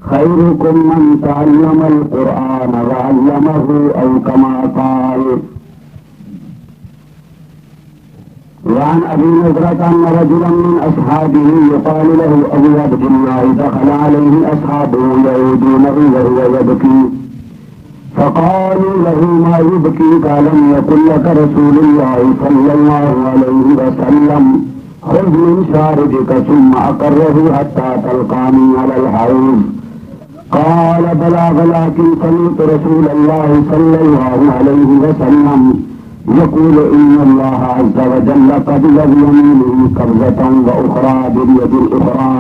خيركم من تعلم القرآن وعلمه أو كما قال. وعن أبي نضرة أن رجلا من أصحابه يقال له أبو عبد الله دخل عليه أصحابه يعودونه وهو يبكي فقالوا له ما يبكيك؟ ألم يقل لك رسول الله صلى الله عليه وسلم خذ من شاربك ثم أقره حتى تلقاني على الحوض؟ قال بلى ولكن سمعت رسول الله صلى الله عليه وسلم يقول إن الله عز وجل قبض بيمينه قبضة وأخرى باليد الأخرى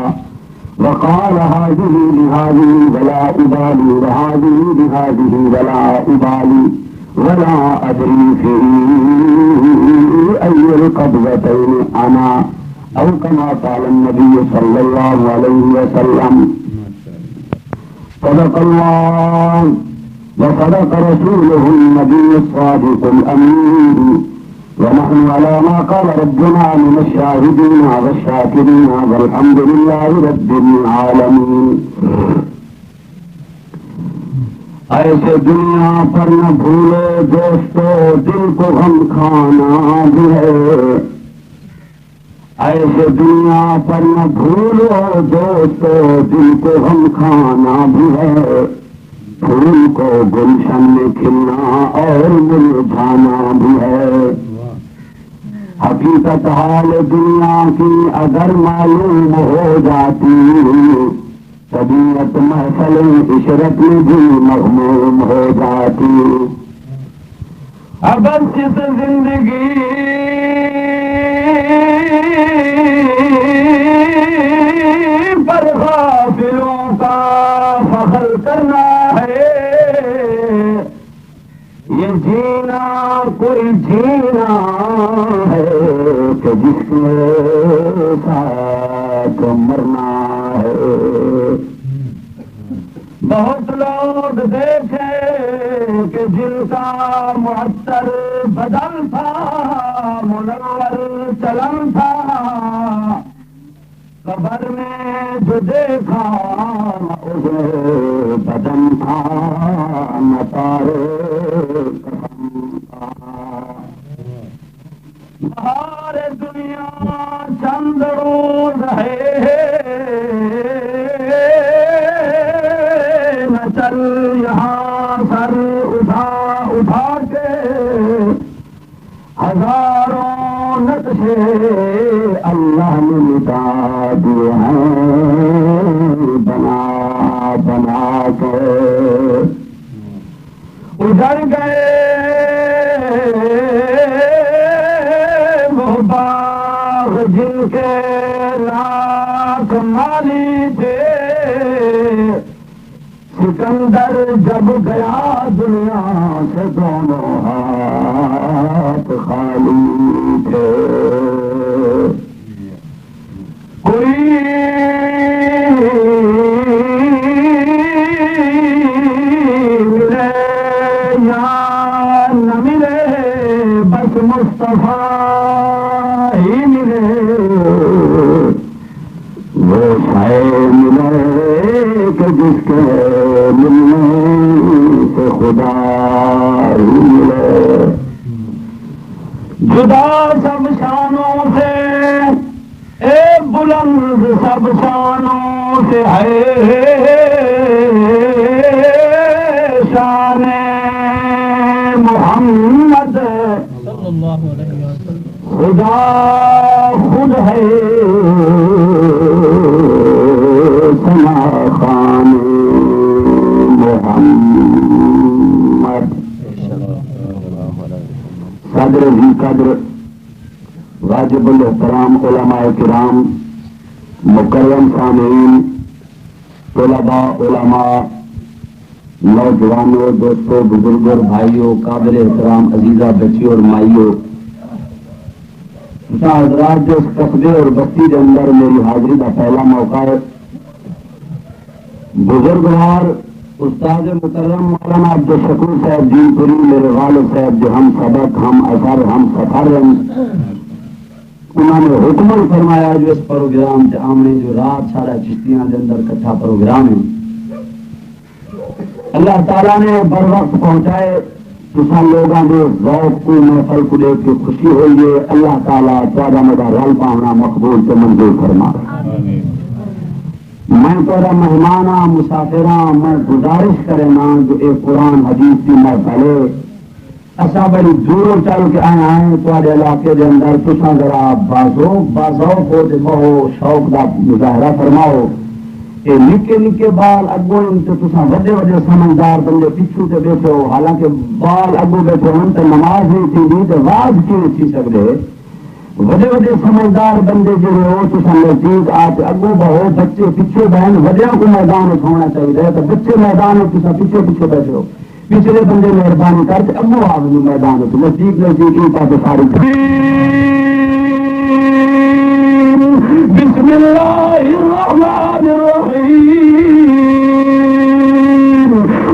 وقال هذه لهذه ولا أبالي وهذه لهذه ولا أبالي ولا أدري في أي القبضتين أنا أو كما قال النبي صلى الله عليه وسلم. صدق الله وصدق رسوله النبي الصادق الأمين ونحن على ما قال ربنا من الشاهدين والشاكرين والحمد لله رب العالمين. ایسے دنیا پر نہ بھولے دوستو دل کو غم کھانا بھی ہے. ایسے دنیا پر نہ بھولو دوستو دل کو غم کھانا بھی ہے. پھول کو گلشن میں کھلنا اور مرجھانا بھی ہے. حقیقت حال دنیا کی اگر معلوم ہو جاتی طبیعت محفل عشرت میں بھی مغموم ہو جاتی. اگر جس زندگی پر غافلوں کا فخر کرنا ہے یہ جینا کوئی جینا ہے کہ جس کے ساتھ مرنا ہے. بہت لوگ دیکھے کہ جن کا معطر بدن تھا منور چلن تھا قبر میں جو دیکھا اسے بدن تھا نہ تارے قسم تھا. بہار دنیا چند روز ہے نہ چل یہاں سر اٹھا اٹھا کے ہزاروں نقشے اللہ نے مٹا دیے ہیں بنا بنا کے. اجڑ گئے وہ باغ جن کے لاکھ مالی تھے. سکندر جب گیا دنیا سے دونوں ہاتھ خالی تھے. کوئی ملے یا نہ ملے بس مصطفیٰ جدا سب شانوں سے اے بلند سب شانوں سے ہے شان محمد صلی اللہ علیہ وسلم خدا خود ہے ثنا خوان محمد صدر ذی قدر واجب الاحترام علماء کرام مکرم سامعین طلباء علماء نوجوانوں دوستوں بزرگوں بھائیوں قابل احترام عزیزہ بچیوں اور مائیوں حضرات جو اس قصبے اور بستی کے اندر میری حاضری کا پہلا موقع ہے بزرگوار استاد مکرم مولانا عبدالشکور صاحب دین پوری میرے والد صاحب جو ہم سبق ہم اثر ہم سفر انہوں نے حکم فرمایا جو اس پروگرام سے آمنے جو رات سارا چشتیاں کے اندر کٹھا پروگرام ہے اللہ تعالیٰ نے بر وقت پہنچائے تسا لوگوں کے ذوق کو محفل کو دیکھ کے خوشی ہوئی ہے اللہ تعالیٰ تھوڑا میرا رل پاؤنا مقبول سے منظور فرما میں تھوڑا مہمان ہاں مسافر ہاں میں گزارش کرے نا جو ایک قرآن حدیث کی محفل ہے اصا بڑی دوروں چل کے آئے ہیں تھوڑے علاقے کے اندر تسا ذرا بازو کو بہو شوق کا مظاہرہ فرماؤ یہ نکے نکے بال اگوں تصا وڈے وڈے سمجھدار بندے پچھو سے بیٹھے ہو حالانکہ بال اگوں بیٹھے ہو تو نماز نہیں تھی تو واز کیوں نہیں تھی سکتے وڈے وڈے سمجھدار بندے جڑے ہو تصا نزدیک آپ اگوں بہو بچے پیچھے بہن وڈیا کو میدان اٹھانا چاہیے تو بچے میدان تصا پیچھے پیچھے بیٹھے ہو پچھلے بندے مہربانی کر کے اگوں آ گئے میدان نزدیک نزدیک ان کا ساری بسم اللہ الرحمن الرحیم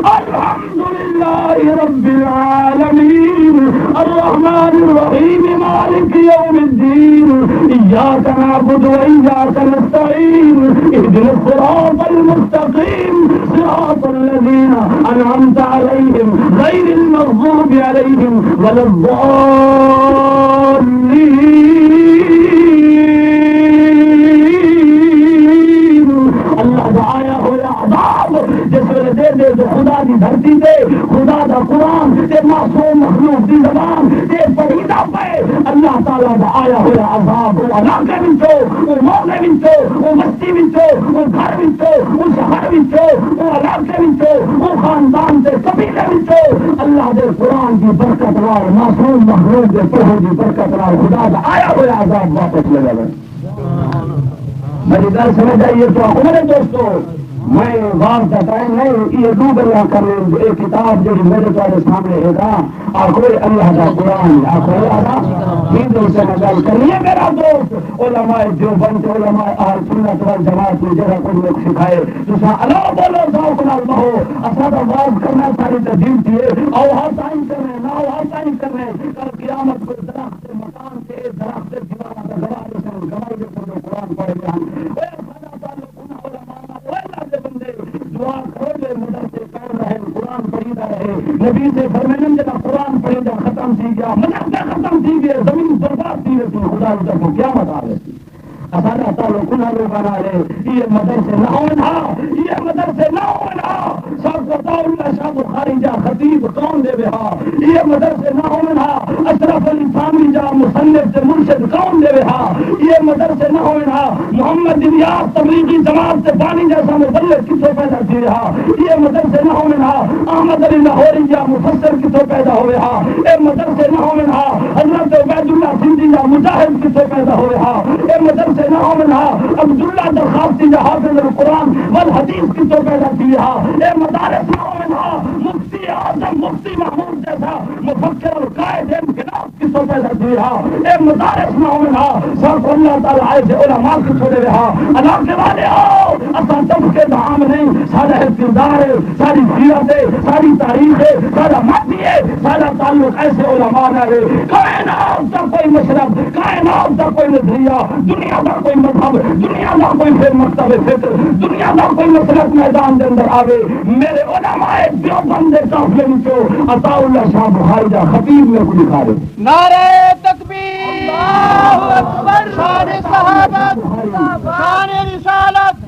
الحمدللہ رب العالمین الرحمن الرحیم مالک یوم الدین ایاک نعبد و ایاک نستعین اهدنا الصراط المستقیم صراط الذین انعمت علیہم غیر المغضوب علیہم ولا الضالین اللہ دعایا ہویا عذاب جس ویلے دے دے تو خدا دی دھرتی دے خدا دا قرآن تے معصوم مخلوق دی زبان تے پڑھیدا پے اللہ تعالیٰ دا آیا ہویا عذاب وہ علاقے وچوں وہ موقع وچوں وہ بستی وچوں وہ گھر وچوں وہ شہر وچوں وہ علاقے وچوں وہ خاندان تے قبیلے وچوں اللہ دے قرآن کی برکت نال معصوم مخلوق دے پڑھو دی برکت نال خدا دا آیا ہویا عذاب واپس لے جاوے میری گل سمجھ آئیے تو ہمارے دوستوں میں واضح کا ٹائم نہیں یہ دو گلا کر رہے ہیں ایک کتاب جو میرے تمہارے سامنے ہے گا آخر اللہ کا قرآن آخر اللہ کا ہندو سے گل کریے میرا دوست علماء دیوبند علماء اہل سنت والجماعت میں جگہ کو لوگ سکھائے تو اللہ بولو ذوق نال بہو اسد آواز کرنا ساری تدین تھی او ہر ٹائم کرنے نہ ہر ٹائم کرنے کل قیامت کو درخت مکان سے درخت دیوارہ کا گواہی دے قرآن پڑھ گیا دعا کرو لے مدرسے پڑھ رہے قرآن پڑھیدا رہے نبی سے فرمایا جب قرآن پڑھیدا ختم تھی گیا مدرسہ ختم تھی گیا زمین برباد تھی رہتی خدا کو کیا بتا رہے تھی اسانا تعلق نہ بنا رہے یہ مدرسے نہ ہونا یہ مدرسے نہ ہونا سب بتاؤ اللہ شاہ بخاری جا خطیب کون دے بہا یہ مدرسے نہ ہونا اشرف علی ثانوی جا مصنف سے مرشد کون دے بہا یہ مدرسے نہ ہونا محمد الیاس تبلیغی جماعت سے پانی جیسا مبلغ کتوں پیدا کی رہا یہ مدرسے نہ ہونا احمد علی لاہوری جا مفسر کتوں پیدا ہو رہا یہ مدرسے نہ ہونا حضرت عبید اللہ سندھی جا مجاہد کتوں پیدا ہو رہا یہ مدرسے نہ ہونا عبداللہ درخواستی جا حافظ القرآن والحدیث کتوں پیدا کی رہا یہ مدارس نہ ہونا مفتی اعظم مفتی محمود جیسا مفکر القائد انقلاب کتوں پیدا کی رہا یہ مدارس نہ ہونا سب اللہ تعالیٰ آئے سے علماء کو چھوڑے رہا علاقے والے آؤ اصلا تب کے دعام نہیں سارا کردار ہے ساری سیرت ہے ساری تاریخ ہے سارا مادی ہے سارا تعلق ایسے علماء نہ رہے کائنات کا کوئی مشرب کائنات کا کوئی نظریہ دنیا کا کوئی مذہب دنیا کا کوئی پھر مکتب فکر دنیا کا کوئی مسلک میدان کے اندر آوے میرے علماء دیوبند قافلے وچوں عطا اللہ شاہ بخاری جا خطیب میں کو دکھا دے نعرہ تکبیر اللہ اکبر، شان صحابت، شان رسالت،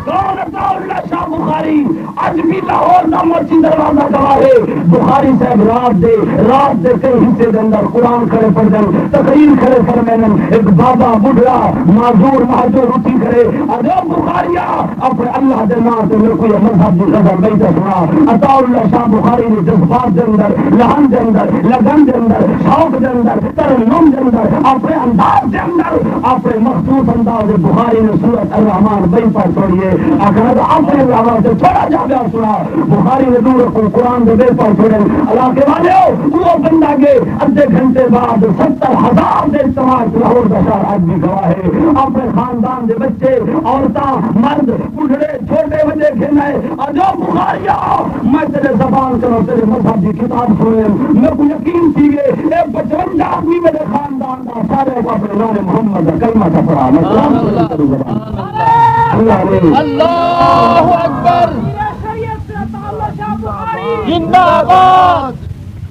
کون عطاءاللہ شاہ بخاری اج بھی لاہور دا مرچی دروازہ گواہ ہے. بخاری صاحب رات دے کئی حصے دے اندر قرآن کھڑے پڑھ دیں، تقریر کھڑے فرمائیں. ایک بابا بڑھڑا معذور مہاجور اٹھی کرے اجو بخاریا اپنے اللہ دے نام تے میرے کو یہ مذہب دی غزل بیٹھا سنا. عطاءاللہ شاہ بخاری نے جذبات دے اندر، لہن دے اندر، لگن دے اندر، شوق دے اندر، ترنم دے اندر، اپنے انداز دے اندر، اپنے مخصوص انداز بخاری نے سورۃ الرحمن بئی پر چھوڑیے اگر اپنے آواز سے تھوڑا جا گیا سنا. بخاری نے دور کو قرآن دے بے پر چھوڑے علاقے والے وہ بندہ گے ادھے گھنٹے بعد 70,000 دے اجتماع لاہور کا شہر آج بھی گواہ ہے. اپنے خاندان دے بچے عورتاں مرد بوڑھے چھوٹے بچے کھیلنا ہے اجو بخاریا میں تیرے زبان کرو تیرے مذہب کی کتاب سنے میں کو یقین سی گے 55 آدمی میرے خاندان کا سارے کو اپنے نام محمد کا کلمہ کا پڑھا. میں سلام کروں زبان اللہ اکبر، زندہ باد.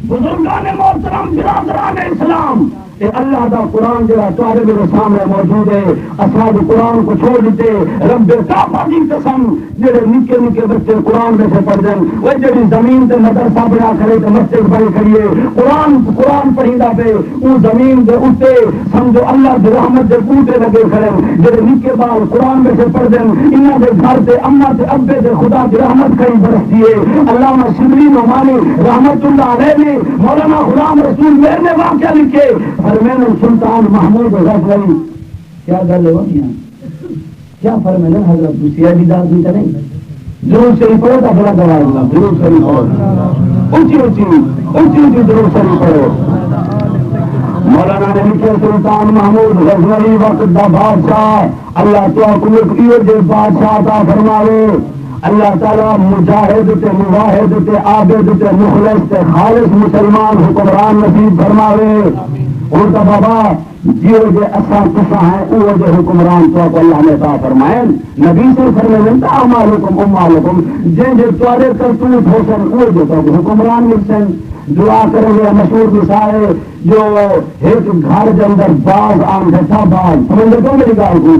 بزرگان محترم برادران اسلام، کہ اللہ دا قرآن جڑا تمہارے میرے سامنے موجود ہے اصحاب قرآن کو چھوڑ دیتے رب کعبہ کی قسم جڑے نکے نکے بچے قرآن میں سے پڑھ دیں وہ جڑی زمین تے مدرسہ بنا کرے تو مسجد بڑی کریے قرآن پڑھیدا پہ وہ زمین دے اوتے سمجھو اللہ دی رحمت دے بوٹے لگے کھڑے جڑے نکے بال قرآن میں سے پڑھ دیں انہاں دے گھر تے اماں تے ابے دے خدا دی رحمت کہیں برستی ہے. علامہ شبلی نعمانی رحمت اللہ علیہ نے مولانا غلام رسول میر نے واقعہ لکھے فرمین سلطان محمود غزنوی کیا گل ہو یہاں کیا فرمائے حضرت دوسری دیدار بھی کریں ضرور سے پڑھو تو بڑا گواہ ضرور سے پڑھو اونچی ضرور سے پڑھو. مولانا نے لکھے سلطان محمود غزنوی وقت دا بادشاہ اللہ تعالیٰ کو بادشاہ عطا فرماوے. اللہ تعالیٰ مجاہد تے مواحد تے عابد تے مخلص تے خالص مسلمان حکمران نصیب فرماوے. اور تو بابا جیو جے اساں تساں ہیں وہ جو حکمران تو اللہ نے عطا فرمائے. نبی سے فرمائے اعمالکم اموالکم جن جو تواڈے کرتوت ہوسن وہ جو تو حکمران ملسن. دعا کریں گے مشہور مثال ہے جو ایک گھر کے اندر باغ آم بیٹھا باغ سمجھتے تو میری گال کو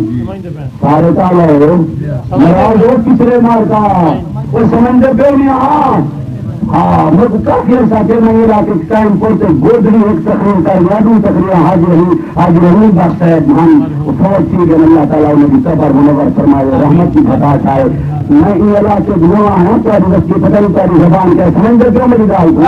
سارے تالا ہو مراد ہو پچھلے مار کا وہ سمجھتے پہ نہیں. ہاں میں کافی ایسا کہ میں علاقے کے ٹائم پڑتے گودری ایک تقریر کر یادوں تقریر حاج رحیم بخش صاحب ہم فوج تھی کہ اللہ تعالیٰ نے بھی صبر منور فرمائے رحمت کی بتا چاہے. میں یہ علاقے گنوا ہوں تو کی پتہ نہیں تاری زبان کیا سمجھتے کیوں میری گال کو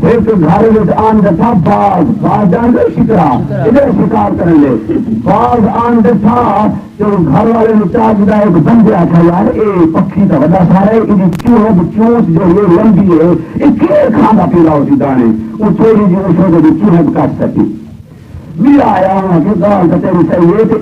ایک گھر آن دفا باغ جان دے شکرا ادھر شکار کریں گے باغ آن دفا جو گھر والے نے چاہ جدا ایک بندے آتا یار اے پکھی کا بڑا سارا ہے چوس جو یہ لمبی ہے یہ کھانا پیلا ہوتی دانے وہ چوری جو سوچے چوہے کاٹ سکی بھی آیا ہوں کہ گال کا تیری صحیح ہے کہ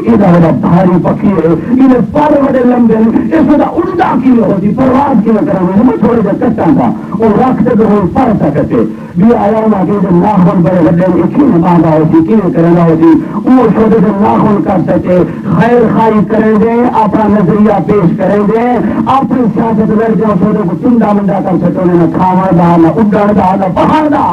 یہ بڑا بھاری پکھی ہے یہ پر بڑے لمبے اس میں الٹا کی ہوتی پرواز کی کریں میں تھوڑے دیر کٹا تھا وہ رکھتے تو وہ پر سکتے بھی آیا ہوں کہ ناخن بڑے بڑے ایک ہی باندھا ہوتی کی کرنا ہوتی وہ چھوٹے سے ناخن کر سکے خیر خائی کریں گے اپنا نظریہ پیش کریں گے اپنی سیاست لڑ جاؤ چھوٹے کو چنڈا منڈا کر سکتے نہ کھاوا دا نہ اڈن دا نہ پہاڑ دا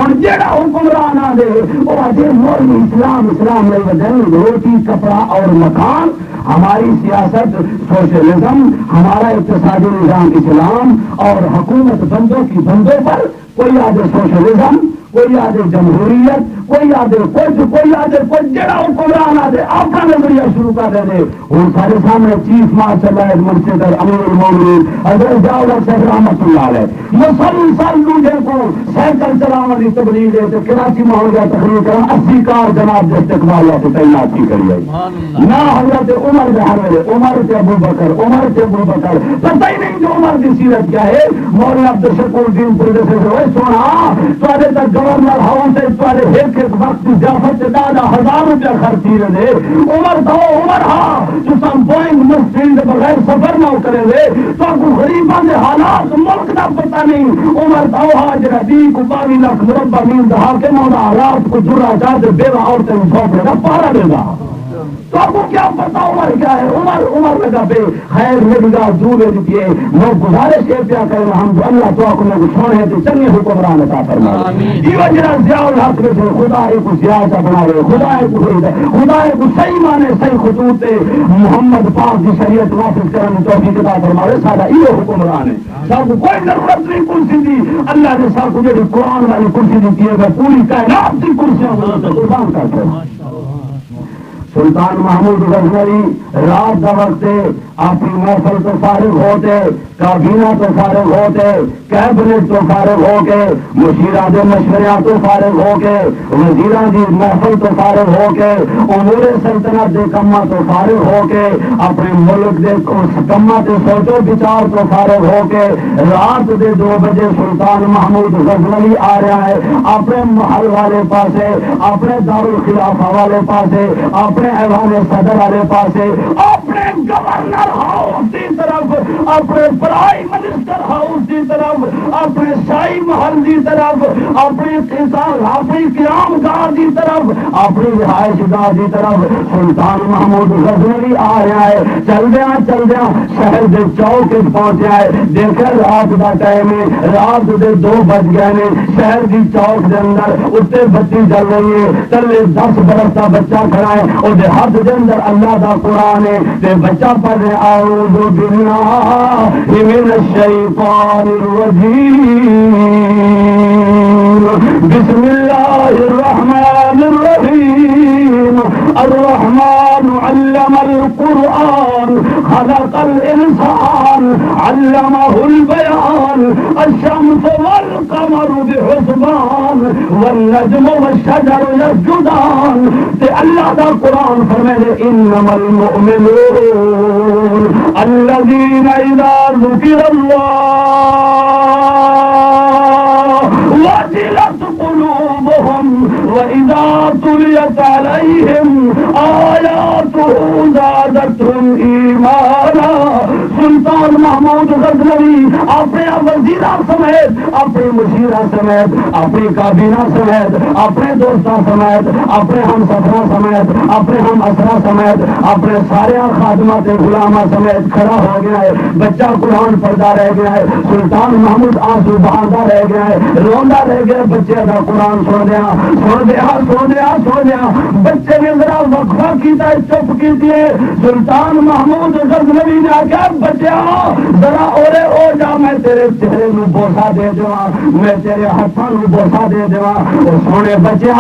اور جڑا حکمران آ دے وہ مولوی اسلام نہیں بدل روٹی کپڑا اور مکان. ہماری سیاست سوشلزم ہمارا اقتصادی نظام اسلام اور حکومت بندوں کی بندوں پر کوئی یاد سوشلزم کوئی یاد جمہوریت کوئی یاد کوئی یاد کوئی جڑا حکمران آ دے اپنا نظریہ شروع کر دے دے. ان سارے سامنے چیف مارشل مرشد امیر المومنین حضرت جاوید صاحب رحمۃ اللہ علیہ مسلسل دوجے کو سائیکل چلانے کی تبلیغ دے تو کراچی محلہ تقریر کر 80 کار جناب جو استقبال کو تعینات کی کریے نہ حضرت عمر بہر عمر سے ابو بکر پتہ ہی نہیں جو عمر کی سیرت کیا ہے. مولانا عبدالشکور الدین پردیسی سے سونا تو تک گورنر ہاؤس سے ایک وقت ضیافت سے دادا 1000 روپیہ خرچی رہے. عمر تو عمر ہاں تو سم بوئنگ مسجد بغیر سفر نہ کرے گے تو غریباں کے حالات ملک کا پتہ نہیں. عمر تو ہاں جڑا 22 لاکھ مربع میل دہا کے مولا حالات کو جرا جا دے بیوہ عورتیں سونپنے کا پارا دے گا تو آپ کو کیا پتا عمر کیا ہے؟ عمر لگا پہ خیر میری گا دور دیے میں گزارش یہ پیا کریں ہم اللہ تو آپ کو چھوڑے تو چلیے حکمران عطا فرمائے یہ وجہ ضیاء الحق میں خدا ایک زیادہ بنا رہے خدا ایک صحیح مانے صحیح خطوط محمد پاک کی شریعت نافذ کرنے توفیق عطا فرمائے سارا یہ حکمران ہے سب کو کوئی ضرورت نہیں کرسی دی اللہ نے سب کو جو قرآن والی کرسی دی ہے پوری کائنات کی کرسیاں قربان کرتے ہیں سلطان محمود غزنوی رات کا وقت اپنی محفل تو فارغ ہوتے کابینہ تو فارغ ہوتے کیبنٹ تو فارغ ہو کے مشیرہ دے مشورہ تو فارغ ہو کے وزیراں دی محفل تو فارغ ہو کے امور سلطنت دے کما تو فارغ ہو کے اپنے ملک دے کما تے سوچو بچار تو فارغ ہو کے رات دے 2 بجے سلطان محمود غزنوی آ رہا ہے اپنے محل والے پاسے اپنے دارالخلافہ والے پاسے اپنے ایوان صدر والے پاسے اپنے گورنر ہاؤس کی طرف اپنے پرائم منسٹر ہاؤس کی طرف اپنے شاہی محل کی طرف اپنی قیام گاہ کی طرف اپنی رہائش گاہ کی طرف سلطان محمود غزنوی آ رہا ہے چل دیا شہر کے چوک پہنچا ہے دیکھا رات کا ٹائم ہے رات کے 2 بج گئے نے شہر کی چوک کے اندر اتنے بتی چل رہی ہے چلے 10 برس کا بچہ کھڑا ہے اور ہاتھ کے اندر اللہ کا قرآن ہے تے بچہ پڑھ رہے اعوذ باللہ من الشیطان الرجیم بسم اللہ الرحمن الرحیم الرحمن علم القرآن خلق الانسان علمہ البیان الشمس والقمر بحسبان والنجم والشجر یسجدان تے اللہ دا قرآن فرمائے انما المؤمنون الذین اذا ذکر اللہ وجلت قلوبهم وإذا تليت عليهم آياته زادتهم ایمانا سلطان محمود غزنوی اپنے وزیرہ سمیت اپنے مشیرہ سمیت اپنی کابینہ سمیت اپنے دوستوں سمیت اپنے ہم سفرہ سمیت اپنے ہم اسرہ سمیت اپنے سارے خادمات غلامہ سمیت کھڑا ہو گیا ہے بچہ قرآن پڑھتا رہ گیا ہے سلطان محمود آنسو بہاتا رہ گیا ہے روندا رہ گیا بچے کا قرآن سن دیا بچے نے ذرا وقفہ کیتا ہے چپ کی سلطان محمود غزنوی نے آخیا بچیا ذرا اورے ہو جا میں تیرے چہرے نو بوسا دے دیواں میں تیرے ہاتھوں نو بوسا دے دیواں اور سونے بچیا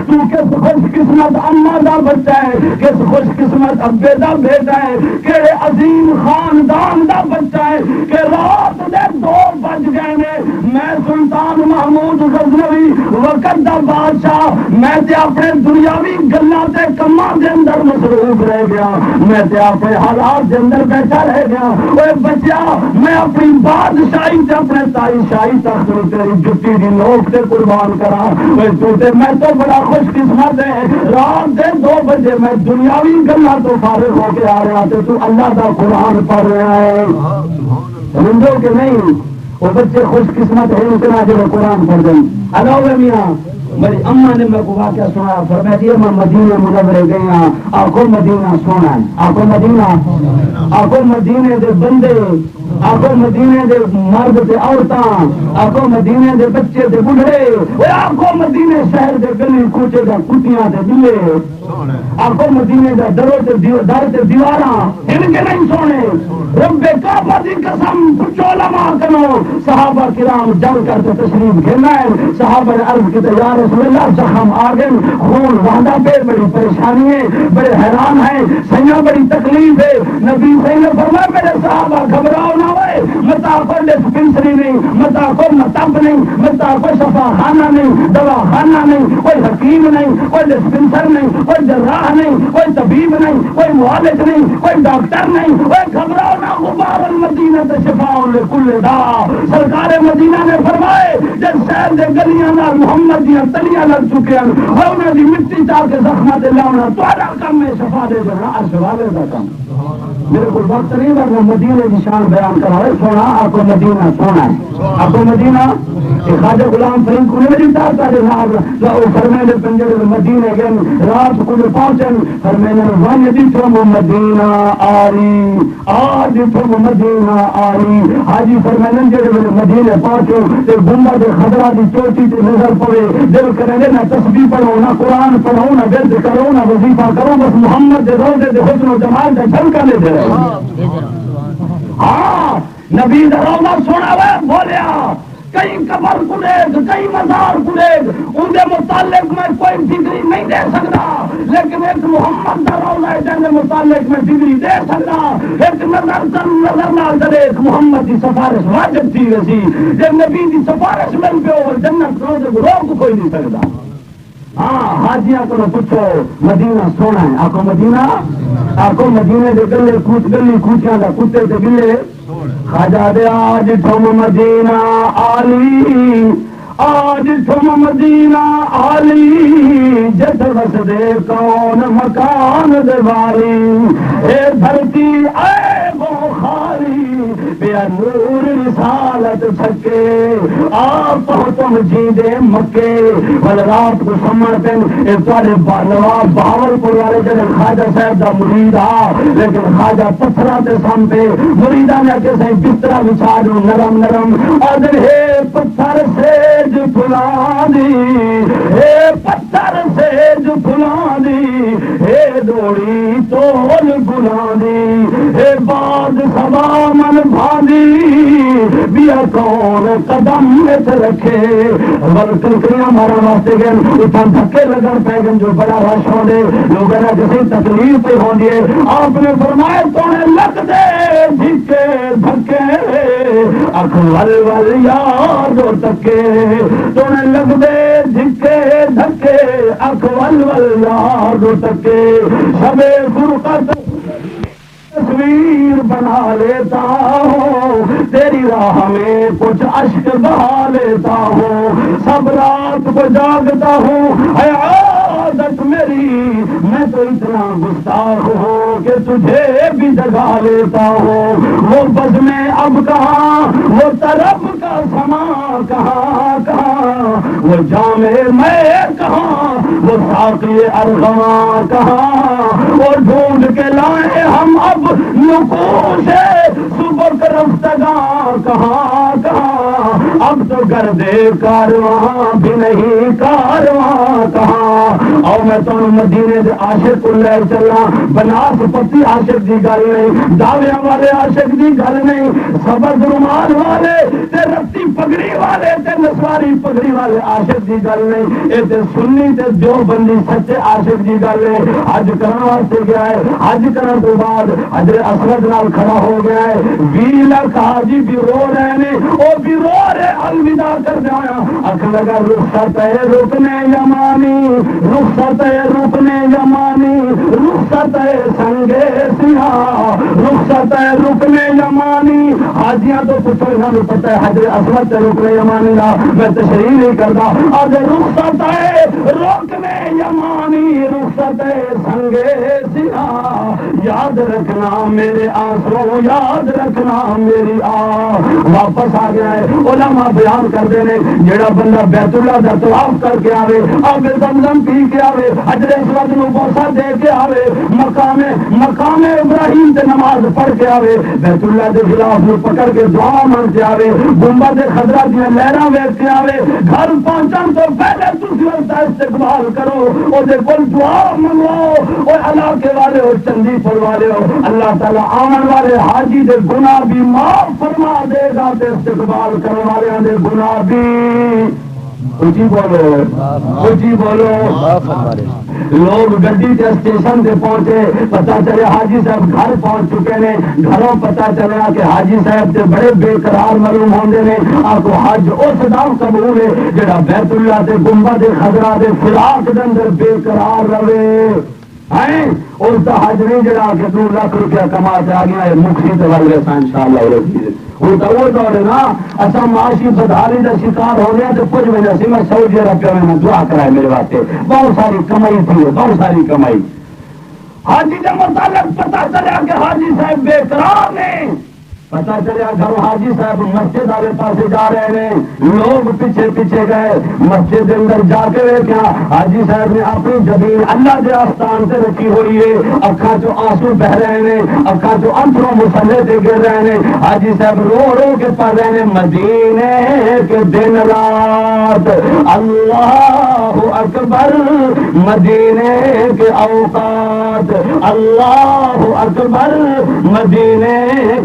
تو کس خوش قسمت اماں دا بچہ ہے کس خوش قسمت ابے دا بیٹا ہے کہڑے عظیم خاندان دا بچہ ہے کہ رات دے 2 بج گئے نے میں سلطان محمود غزنوی وقت دا بادشاہ میں تے اپنے دنیاوی گلاں تے کماں دے اندر مصروف رہ گیا میں تے اپنے حالات دے اندر بیٹھا رہ گیا اوے بچیا میں اپنی بادشاہی تے اپنے تائی شاہی تخت نوں تیری جُتی دی نوک تے قربان کراں اوے تو تے میں تو بڑا خوش قسمت ہے رات دے 2 بجے میں دنیاوی گلاں تو فارغ ہو کے آ رہا تے تو اللہ دا قرآن پڑھ رہا ہے سمجھو کہ نہیں وہ بچے خوش قسمت ہے اتنا جو قرآن پڑھ دیں علاوہ میاں میری اماں نے میرے کو واقعہ سنایا فرمایا جی میں مدینہ منورے گیا آنکھوں مدینہ سونا ہے آنکھوں مدینے دے بندے آنکھوں مدینے دے مرد تے عورتاں آنکھوں مدینے دے بچے تے بڑھڑے آنکھوں مدینے شہر دے گلی کوچے دا کتیاں تے بلے آنکھوں مدینے دا در تے دیواراں ان کے نہیں سونے رب کعبہ دی قسم پوچھو علماء کنو صحابہ کرام جنگ کرتے تشریف گھرنا ہے صحابہ نے عرض کی یا رسول اللہ زخم آگن خون وہاں پہ بڑی پریشانی ہے بڑے حیران ہیں سیاں بڑی تکلیف ہے نبی صحیح نے فرمایا میرے صحابہ گھبراؤ نہ ہوئے متا کو ڈسپنسری نہیں متا کو مطب نہیں متا کو شفا خانہ نہیں دوا خانہ نہیں کوئی حکیم نہیں کوئی ڈسپنسر نہیں کوئی جراح نہیں کوئی طبیب نہیں کوئی معالج نہیں کوئی ڈاکٹر نہیں کوئی گھبراؤ نہ غبار المدینہ شفاء لکل داء سرکار مدینہ نے فرمائے جس شہر دے گلیاں نال محمد دیاں تلیاں لگ چکے ہیں وہ انہاں دی مٹی چاہ کے زخماں تے لاونا تہاڈا کم ہے شفا دے دینا عرش والے دا کم میرے کو وقت نہیں لگا مدینے کی شان بیان کرا رہے سونا آپ کو مدینہ سونا ہے آپ کو مدینہ خواجہ غلام فرید کو نہیں دیتا فرمائے پنجر مدینے گئے رات کو پہنچن فرمائے ون دیتھو مدینہ آری آج دیتھو مدینہ آری حاجی فرمائے جڑے مدینے پہنچو تے گنبد خضرا دی چوٹی تے نظر پوے دل کرے نہ تسبیح پڑھو نہ قرآن پڑھو نہ ورد کرو نہ وظیفہ کرو بس محمد دے روضے دے حسن و جمال دا جھلکا لے دے ہاں نبی دا روضہ سونا وے بولیا کئی قبر کڑیگ کئی مزار کڑیگ ان دے متعلق میں کوئی ڈگری نہیں دے سکتا لیکن ایک محمد دا روضہ ہے جن دے متعلق میں ڈگری دے سکتا ایک نظر نال دے ایک محمد دی سفارش واجب تھی ویسی جب نبی دی سفارش مل پہ اور جنت روضے کو روک کوئی نہیں سکتا ہاں حاجیاں کو پوچھو مدینہ سونا ہے آکو مدینہ آکو مدینے دے گلے کوچ گلی کوچیاں دا کتے دے گلے خواجہ دے آج تم مدینہ آلی آج تم مدینہ آلی جس بس دے کون مکان دے والی اے دھرتی اے بخاری بیا نور رسالت چھکے آپ تم جی دے مکے ول رات کو سمن پین ایک تارے نواب باور پور والے جنہیں خواجہ صاحب دا مرید آ لیکن خواجہ پتھرا تے سم پہ مریدہ نے کہ سہیں بسترا بچھا دوں نرم نرم اور دن ہے پتھر سے جو پھلا دی ہے پتھر سے جو پھلا دی ہے دوڑی تول گلا دی ہے بعد سبا من بھاندی بیا کون قدم میں رکھے کنکریاں مارا واسطے گئے اتنا دھکے لگن پہ گئے جو بڑا رش ہو دے لوگوں نے کسی تکلیف پہ ہو دیے آپ نے فرمایا تونے لگ دے دھکے دھکے اکھ ول ول یاد تکے تونے لگ دے دھکے دھکے اکھ ول ول یاد تکے شب فرقت تصویر بنا لیتا ہوں تیری راہ میں کچھ اشک بہا لیتا ہوں سب رات کو جاگتا ہوں اے عادت میری میں تو اتنا گستاخ ہوں کہ تجھے بھی جگا لیتا ہوں وہ بز میں اب کہاں وہ طرف کا سما کہاں کہاں وہ جام میں کہاں وہ ساقی ارغواں کہاں وہ ڈھونڈ کے لائے ہم اب نقوش صبح رفتگاں کہاں کہاں اب تو گردے کارواں بھی نہیں کارواں کہاں اور میں تو مدینے دے عاشق کو لے چلا بناس پتی عاشق دی گل نہیں دعویاں والے عاشق دی گل نہیں سبز رومال والے تے رتی پگڑی والے تے نسواری پگڑی والے عاشق دی گل نہیں اے تے سنی تے دیوبندی سچے عاشق دی گل ہے حج کرنے واسطے گیا ہے حج کرنے تو بعد حضرت اسود نال کھڑا ہو گیا ہے 20 لاکھ حاجی بھی رو رہے نے وہ بھی رو رہے الوداع کر دیا اکھ لگا رخصت ہے رکنے یمانی رخصت ہے رکنے یمانی رخصت ہے سنگے سیاہ رخصت ہے رکنے یمانی حاجیاں تو پوچھو انہوں نے پتہ ہے حضرت اسود ہے رکنے یمانی لا میں تشریح نہیں کرتا آج رخصت ہے رکنے یمانی رخصت ہے سنگے سیاہ یاد رکھنا میرے آنسو یاد رکھنا میری واپس آ گیا ہے علماء بیان کرتے ہیں جڑا بندہ بیت اللہ دا طواف کر کے آوے آب زمزم پی کے آوے حجر اسود نو بوسہ دے کے آوے مقام ابراہیم تے نماز پڑھ کے آوے بیت اللہ دے غلاف نو پکڑ کے دعا مانگ کے آوے گنبد خضرا دی لہراں ویکھ کے آوے گھر پہنچن تو پہلے تسی اس دا استقبال کرو او دے کول دعا منگو او علاقے والے او چندی پور والے ہو اللہ تعالیٰ آمن والے حاجی دے گناہ بھی معاف فرما دے گا تے استقبال کرنے والے دے گناہ بھی اچھی بولو لوگ گڈی کے اسٹیشن سے پہنچے پتا چلے حاجی صاحب گھر پہنچ چکے نے گھروں پتا چلا کہ حاجی صاحب سے بڑے بے قرار معلوم ہوندے نے آپ کو حج اس نام قبول ہے جڑا بیت اللہ دے گنبد خضرا دے فراق دے اندر بے قرار رہے اس کا حج نہیں جڑا کہ 2 لاکھ روپیہ کما کے آ گیا ہے مکھی تو والے ان شاء اللہ وہ دور ہے نا اچھا معاشی بدحالی کا شکار ہو گیا تو کچھ وجہ سے میں سعودی عرب میں دعا کرائے میرے واسطے بہت ساری کمائی تھی بہت ساری کمائی حاجی کے متعلق پتا چلا کہ حاجی صاحب بے قرار نے پتا چلیا گھر حاجی صاحب مسجد والے پاس جا رہے ہیں، لوگ پیچھے پیچھے گئے، مسجد کے اندر جا کے دیکھا حاجی صاحب نے اپنی جبین اللہ کے آستان سے رکھی ہوئی ہے، اکھاں چو آنسو بہ رہے ہیں، اکھاں چو انتروں مسلے سے گر رہے ہیں، حاجی صاحب رو رو کے پڑھ رہے ہیں مدینے کے دن رات اللہ اکبر، مدینے کے اوقات اللہ اکبر، مدینے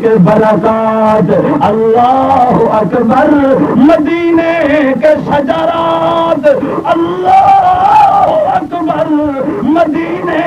کے برکات اللہ اکبر، مدینے کے شجرات اللہ اکبر، مدینے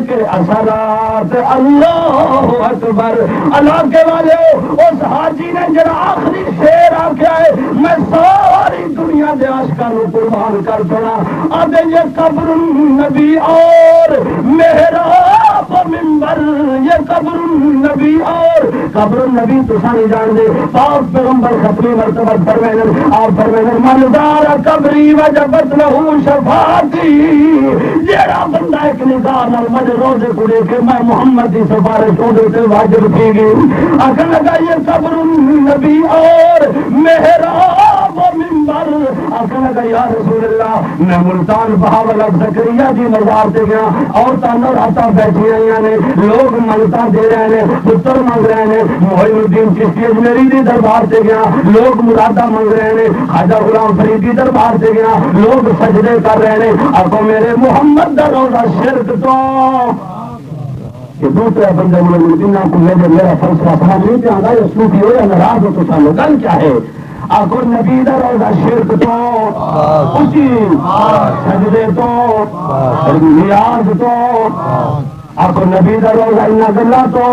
کے اثرات اللہ اکبر۔ علاقے والے اس حاجی نے جڑا آخری شعر آکھیا ہے میں ساری دنیا دے عاشقاں نوں قربان کر چھوڑا، آدھے یہ قبر النبی اور محراب و منبر، یہ قبر النبی اور قبر النبی تساں نہیں جان دے، پاک پیغمبر ختمی مرتبہ فرمائیں آپ فرمائیں من زار قبری وجبت لہ شفاعتی، جیڑا بندہ ایک نگاہ نال مجھ روزے کو دیکھے میں محمد کی سفارش اودے تے واجب تھی گی، آخر لگا یہ قبر النبی اور محراب و منبر، آخر لگا یا رسول اللہ میں ملتان بہاول زکریا جی مزار تے گیا، عورتاں نوراتاں بیٹھی ہوئی نے، لوگ منگتاں دے رہے ہیں، پتر منگ رہے ہیں، معین الدین چشتی اجمیری دی دربار سے گیا لوگ مرادہ منگ رہے ہیں، خواجہ غلام فریدی دربار سے گیا لوگ سجدے کر رہے ہیں، اب میرے محمد دا روزہ شرک تو کہ دوسرے بندے ملتنا کو میرا فلسفہ سمجھ نہیں آتا، یہ صوفی ہو یا ناراض ہو تو سالو گل کیا ہے؟ آخر نبی دا روزہ شرک تو خوشی سجدے تو نیاز تو آخر نبی دا روزہ انہا گلہ تو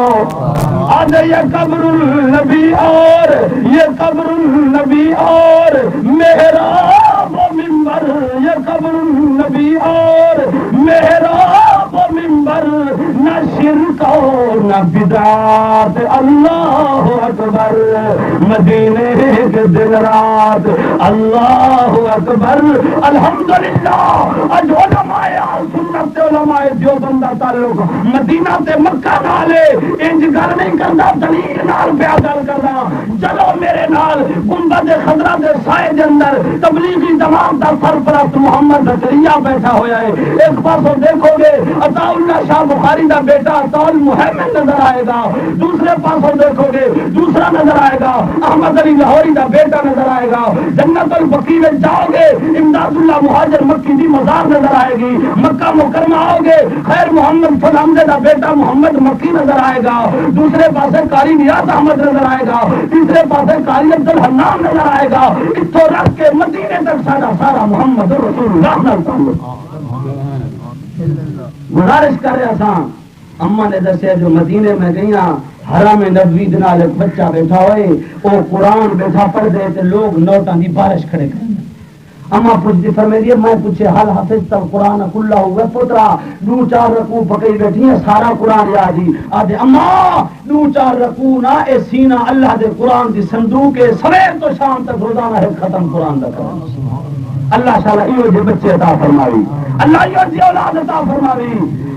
آدھے یہ قبر النبی اور یہ قبر النبی اور محراب و منبر، یہ قبر النبی اور محراب و منبر، نہ شرک اور نہ بدعات اللہ اکبر، مدینے کے دن رات اللہ اکبر۔ الحمدللہ اج علماء سنت علماء دیوبند دا تعلق مدینہ تے مکہ نالے انج گل نہیں کردا، دلیل نال پیا گل کردا، چلو میرے نال گنبد خضرا دے سائے دے اندر تبلیغی جماعت دا سرپرست محمد زکریا بیٹھا ہویا ہے، ایک پاسوں دیکھو گے عطا اللہ شاہ بخاری دا بیٹا عطا المحمد نظر آئے گا، دوسرے پاسوں دیکھو گے دوسرا نظر آئے گا احمد علی لاہوری دا بیٹا نظر آئے گا، جنت البقیع میں جاؤ گے امداد اللہ مہاجر مکی دی مزار نظر آئے گی، مکہ مکرمہ آؤ گے خیر محمد فضل حمزہ دا بیٹا محمد مکی نظر آئے گا، دوسرے پاسے قاری نیاز احمد نظر آئے گا، تیسرے پاسے قاری عبد الحنان نظر آئے گا، اتھوں رکھ کے مدینے تک سارا محمد رسول اللہ نال تعلق۔ گزارش کر رہا تھا اما نے دسیا جو مدینے میں گئیاں حرام نبوی دے نال ایک بچہ بیٹھا ہوئے او قرآن بیٹھا پڑھ دے تے لوگ نوٹاں دی بارش کھڑے کریں، اما پوچھتی فرمیدی میں پوچھے حل حافظ تل قرآن کلہ ہوئے پترا دو چار رکوع پکئی بیٹھی ہیں سارا قرآن یاد ہی آدھے اما دو چار رکوع نہ اے سینہ اللہ دے قرآن دی صندوق ہے، سویر تو شام تک روزانہ ہے ختم قرآن دا قرآن۔ اللہ شاءاللہ ایو جے بچے عطا فرماوی، اللہ ایو جے اولاد عطا فرماوی،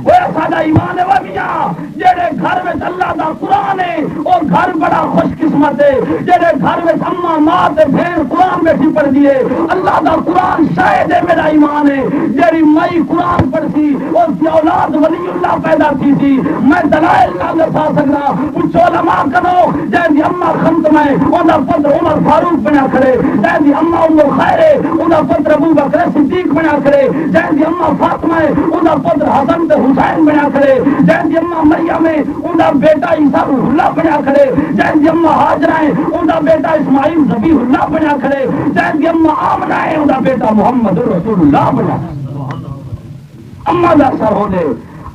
وہ ساڈا ایمان ہے میاں جڑے گھر میں اللہ دا قرآن ہے اور گھر بڑا خوش قسمت ہے، جڑے گھر میں اما ماں تے بہن قرآن بیٹھی پڑھ دیے اللہ دا قرآن شاید ہے میرا ایمان ہے، جڑی مئی قرآن پڑھتی اور کی اولاد ولی اللہ پیدا کی تھی، میں دلائل نہ دسا سکنا، پوچھو علماء کرو جن دی اما ختم ہے اوندا پتر عمر فاروق بنا کھڑے، جن دی اما ام الخیر ہے اوندا پتر ابو بکر صدیق بنا کھڑے، جن دی اما فاطمہ ہے اوندا پتر حسن تے حسین بنا کھڑے، جن دی اما مریم ہے اوندا بیٹا عیسیٰ روح اللہ بنا کھڑے، جن دی اما ہاجرہ ہے اوندا بیٹا اسماعیل ذبیح اللہ بنا کھڑے، جن دی اما آمنہ ہے اوندا بیٹا محمد رسول اللہ بنا کھڑے۔ اما دا سر ہو دے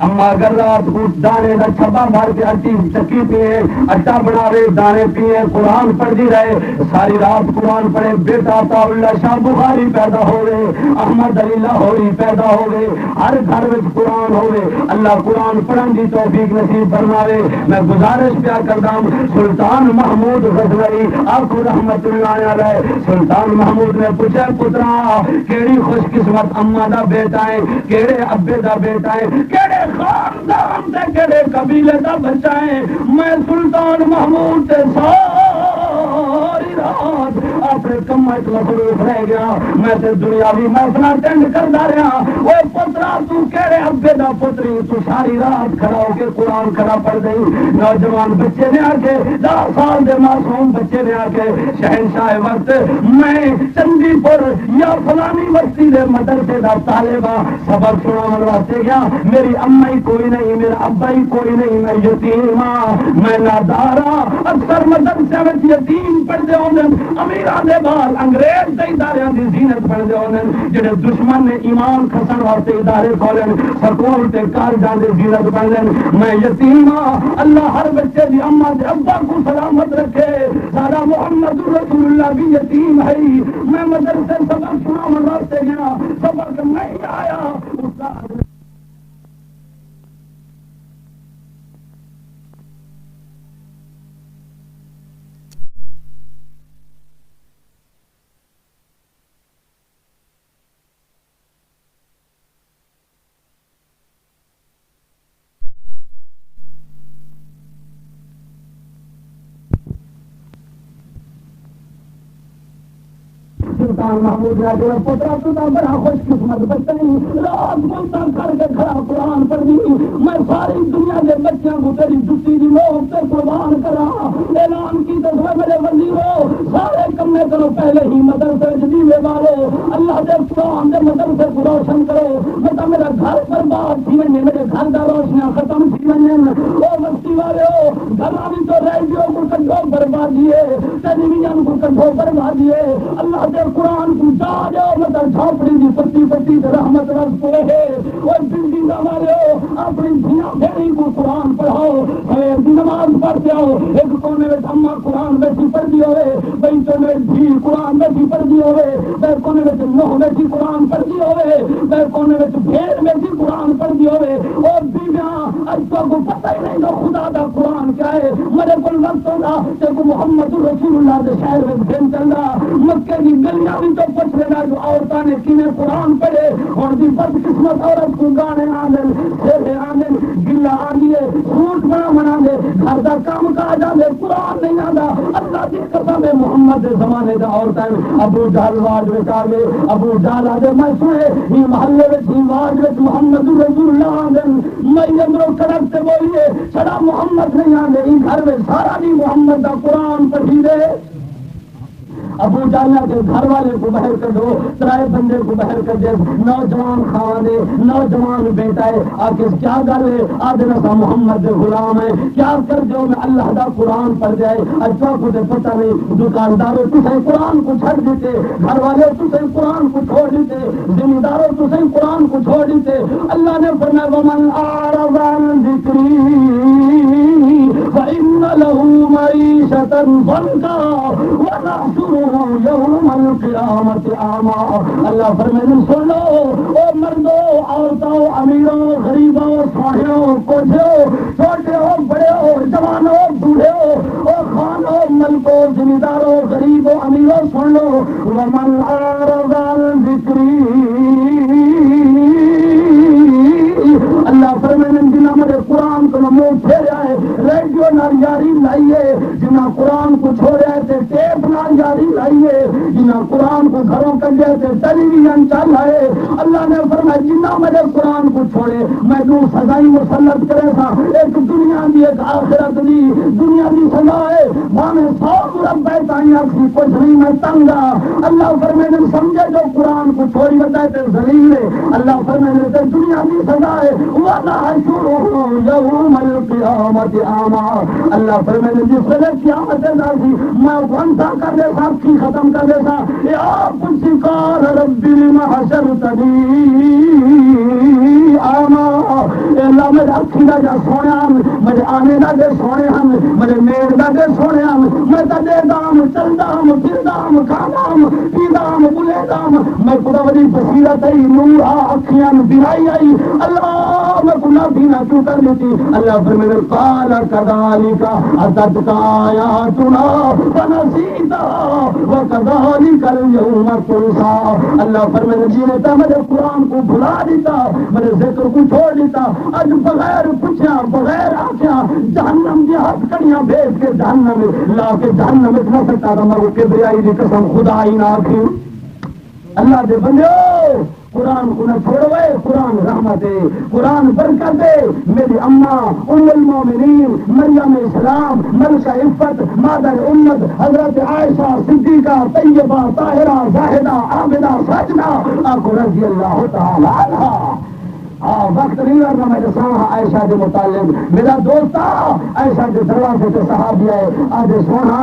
اما اگر رات کو دانے دا چھبا بھر کے اٹی چکی پیے اٹا بنا رہے دانے پیے قرآن پڑھتی رہے ساری رات قرآن پڑھے، بیٹا عطا اللہ شاہ بخاری پیدا ہو گئے، احمد علی لاہوری پیدا ہو گئے، ہر گھر میں قرآن ہو گئے، اللہ قرآن پڑھن دی توفیق نصیب فرماوے۔ میں گزارش پیا کرتا ہوں سلطان محمود غزنوی آپ رحمت اللہ علیہ، سلطان محمود نے پوچھا پترا کیڑی خوش قسمت اما دا بیٹا ہے، کیڑے ابے دا بیٹا ہے، کیڑے خاندان تے کہڑے قبیلے دا بچہ ہے، میں سلطان محمود تے ساری رات اپنے کما مصروف رہ گیا، میں تے دنیاوی محفل اٹینڈ کردا رہا۔ وہ پترا تو کہڑے ابے دا پتری تو ساری رات کھڑا ہو کے قرآن کھڑا پڑھ گئی۔ نوجوان بچے نے آ کے 10 سال دے معصوم بچے نے آ کے شہنشاہ وقت میں چندی پور یا فلانی بستی دے مدرسے دا طالبہ سبق سناون واسطے گیا، میری اما ہی کوئی نہیں، میرا ابا ہی کوئی نہیں، میں یتیم ہاں، میں نادارا۔ اکثر مدرسے میں یتیم پڑھتے ہوندے، امیراں دے بال انگریز دے اداریاں دی زینت پڑھتے ہوندے، جڑے دشمن نے ایمان کھسن واسطے ادارے کھولن، سکول تے کالجاں دی زینت پڑھن۔ میں یتیم ہاں، اللہ ہر بچے دی اما تے ابا کو سلامت رکھے۔ سارا محمد رسول اللہ بھی یتیم ہے، میں مدرسے سبق سناون واسطے گیا، سبق نہیں آیا، استاد سلطان محمود راجو پوترا تو بڑا خوش قسمت بچہ نہیں، رات منتا کر کے کھڑا قرآن پڑھ دی، میں ساری دنیا کے بچوں کو تیری جتی کی موت سے قربان کرا۔ اعلان کی تو میرے وزیروں سارے کمے کرو، پہلے ہی مدرسے جدیلے والے اللہ دے قرآن دے مدرسے کو روشن کرو، بتا میرا گھر برباد تھی ونے، میرے گھر دا روشنیاں ختم تھی ونے۔ او مستی والے ہو گھر بھی تو ریڈیو کو کٹھو بربادیے، ٹیلی ویژن کو کٹھو بربادیے، اللہ دے قرآن کو جا جاؤ مطلب جھوپڑی دی پتی پتی رحمت رس پڑے ہے۔ اور زندگی والے ہو اپنی دھیاں بھیڑی کو قرآن پڑھاؤ، سویر دی نماز پڑھتے ہو، ایک کونے میں اما قرآن بیٹھی پڑھ دی ہوئے، بینچوں میں دھی قرآن بیٹھی پڑھ دی ہوئے، بیر کونے میں نوہ بیٹھی قرآن پڑھ دی ہوئے، بیر کونے میں بھیڑ بیٹھی قرآن پڑھ دی ہوئے۔ اور بیویاں اجتوں کو پتہ ہی نہیں دو خدا دا قرآن کیا ہے، میرے کو وقت ہوگا کہ محمد رسول اللہ دے شہر میں دن چل رہا، مکے کی گلیاں بھی تو پوچھ لینا جو عورتوں نے کینے قرآن پڑھے، اور بھی بد قسمت عورت کو گانے آندن، سیرے آندن، گلا آندیے، سوٹ بنا دے، گھر دا کام کاج آندے، قرآن نہیں آندا۔ اللہ کی قسم ہے محمد دے زمانے دا عورتیں ابو جہل واج وچار میں ابو جہل آدھے میں سنے ہی محلے وچ ہی واج وچ محمد رسول اللہ آندن، میں اندروں کڑک تے بولیے چھڑا محمد نہیں آندے، ہی گھر میں سارا نہیں محمد دا قرآن پڑھی دے۔ ابو جالا کے گھر والے کو باہر کر دو، ترائے بندے کو باہر کر دے، نوجوان خواہ دے، نوجوان بیٹا ہے، آکے کیا گل ہے، آدھنا سا محمد غلام ہے، کیا کر دو میں اللہ دا قرآن پڑھ جائے، اچھا کو دے پتہ نہیں، دکانداروں تُسے قرآن کو چھڑ دیتے، گھر والے تُسے قرآن کو چھوڑ دیتے، ذمہ داروں تُسے قرآن کو چھوڑ دیتے۔ اللہ نے فرمایا وَمَنْ أَعْرَضَ عَنْ ذِكْرِي فَإِنَّ لَهُ مَعِيشَةً ضَنكًا وَنَحْشُرُهُ یوم القیامت اعمیٰ۔ اللہ فرمائے سن لو او مردوں عورتوں امیروں غریبوں سوہیوں کوٹھیوں چھوٹے ہو بڑے ہو جوانوں بوڑھے ہو او خانوں ملکوں ذمہ داروں غریبوں امیروں سن لو ومن اعرض عن ذکری اللہ فرمائے جنہاں میرے قرآن کو منہ پھیرا ہے ریڈیو نال یاری لائیے، جنہاں قرآن کو چھوڑا ہے ٹیپ نال یاری لائیے، جنہاں قرآن کو گھروں کڈے تے ٹیلی ویژن چل ہے۔ اللہ نے فرمایا جنہاں میرے قرآن کو چھوڑے میں دو سزائیں مسلط کرے تھا، ایک دنیا دی ایک آخرت دی۔ دنیا دی سزا ہے بھاویں 100 مربع تائیں سی کچھ نہیں میں تنگا۔ اللہ فرمائے سمجھے جو قرآن کو چھوڑی بتائے تے ذلیل ہے۔ اللہ فرمائے تے دنیا دی سزا ہے وَنَحْشُرُهُ يَوْمَ الْقِيَامَةِ أَعْمَىٰ۔ اللہ فرمائے جس ویلے قیامت نازل میں غنتا کر دے سا کی ختم کر دے سا یا کچھ کار ربی لما حشرتنی اعمیٰ۔ اللہ میرے اکھی دا جا سونے ہم، میرے آنے دا جا سونے ہم، میرے میڑ دے سونے میں دے دام چلدا پھردام کھادام پیدام بلیدام میں خدا ولی بصیرت آئی نور اکھیاں بینائی آئی اللہ میں گناہ بینا کیوں کر لیتی اللہ فرمائے قال كذلك اتتك آیاتنا فنسیتها وكذلك اليوم تنسى اللہ فرمائے جی نے تو میرے قرآن کو بھلا دیتا میرے ذکر کو چھوڑ دیتا اج بغیر پوچھا بغیر آخیا جہنم کی ہاتھ کڑیاں بھیج کے جہنم لا کے جہنم میں نہ سکتا تھا مگر کبریائی کی قسم خدا ہی نہ آخی اللہ دے بندے قرآن کو نہ چھوڑوے قرآن رحمت ہے قرآن برکت ہے میری اماں ام المومنین مریم اسلام ملکہ عفت مادر امت حضرت عائشہ صدیقہ طیبہ طاہرہ زاہدہ عابدہ ساجدہ آنکھوں رضی اللہ تعالی عنہ وقت نہیں کرنا میں دساں عائشہ کے متعلق میرا دوست عائشہ کے دروازے کے صحابی ہے آج سونا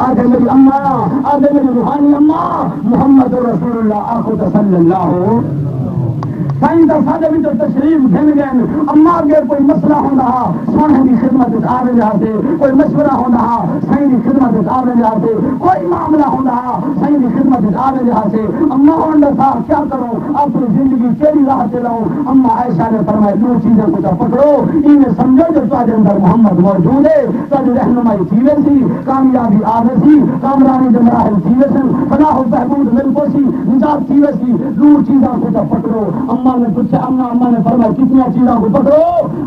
آج میری اماں آج میری روحانی اماں محمد رسول اللہ آخو صلی اللہ سائیں دا سادے بھی تو تشریف گھن گئے اما اگر کوئی مسئلہ ہونا سونے کی خدمت آ رہے جاتے کوئی مشورہ ہونا سائیں کی خدمت آ رہے جاتے کوئی معاملہ ہونا سائیں کی خدمت آ رہے جاتے اما ہونا تھا کیا کروں اپنی زندگی کیلی راہ چلاؤں اما عائشہ نے فرمایا دو چیزیں کو پکڑو انہیں سمجھو جو تاج اندر محمد موجود ہے تاج رہنمائی تھی سی کامیابی آوے سی کامرانی کے مراحل تھی سن فلاح و بہبود ملکو سی نجات تھی سی دو چیزوں کو پکڑو اما نے پوچھا اما نے فرمایا کتنی چیزوں کو پکڑو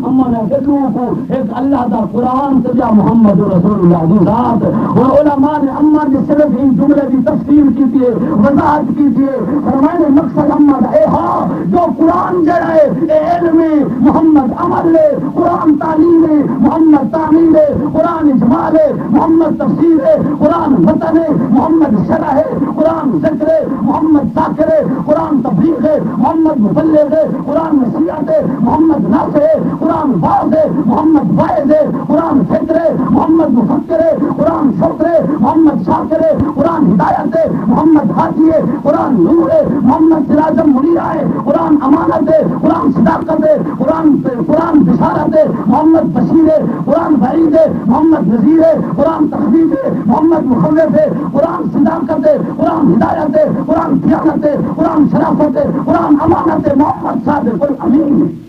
اما نے کتنوں کو ایک اللہ دا قرآن سے یا محمد رسول اللہ کی ذات اور علماء نے اما نے صرف ان جملے کی تفسیر کی تھی وضاحت کی تھی فرمایا مقصد اما دا اے ہاں جو قرآن جڑا ہے علم محمد عمل ہے قرآن تعلیم ہے محمد تعمیر ہے قرآن اجمال ہے محمد تفسیر ہے قرآن وطن ہے محمد شرع ہے قرآن ذکر ہے محمد ذاکر ہے قرآن تبلیغ ہے محمد مبلغ ہے قرآن نصیحت ہے محمد ناصر ہے قرآن باز ہے محمد واعظ ہے قرآن فکر ہے محمد مفکر ہے قرآن شکر ہے محمد شاکر ہے قرآن ہدایت ہے محمد ہادی ہے قرآن نور ہے محمد سراج منیر ہے قرآن امانت ہے قرآن صداقت ہے قرآن بشارت ہے محمد بشیر ہے قرآن بعید ہے محمد نذیر ہے قرآن تخویف ہے محمد مخوف ہے قرآن صداقت ہے قرآن ہدایت ہے قرآن دیانت ہے قرآن شرافت ہے قرآن امانت ہے محمد صادق الامین ہے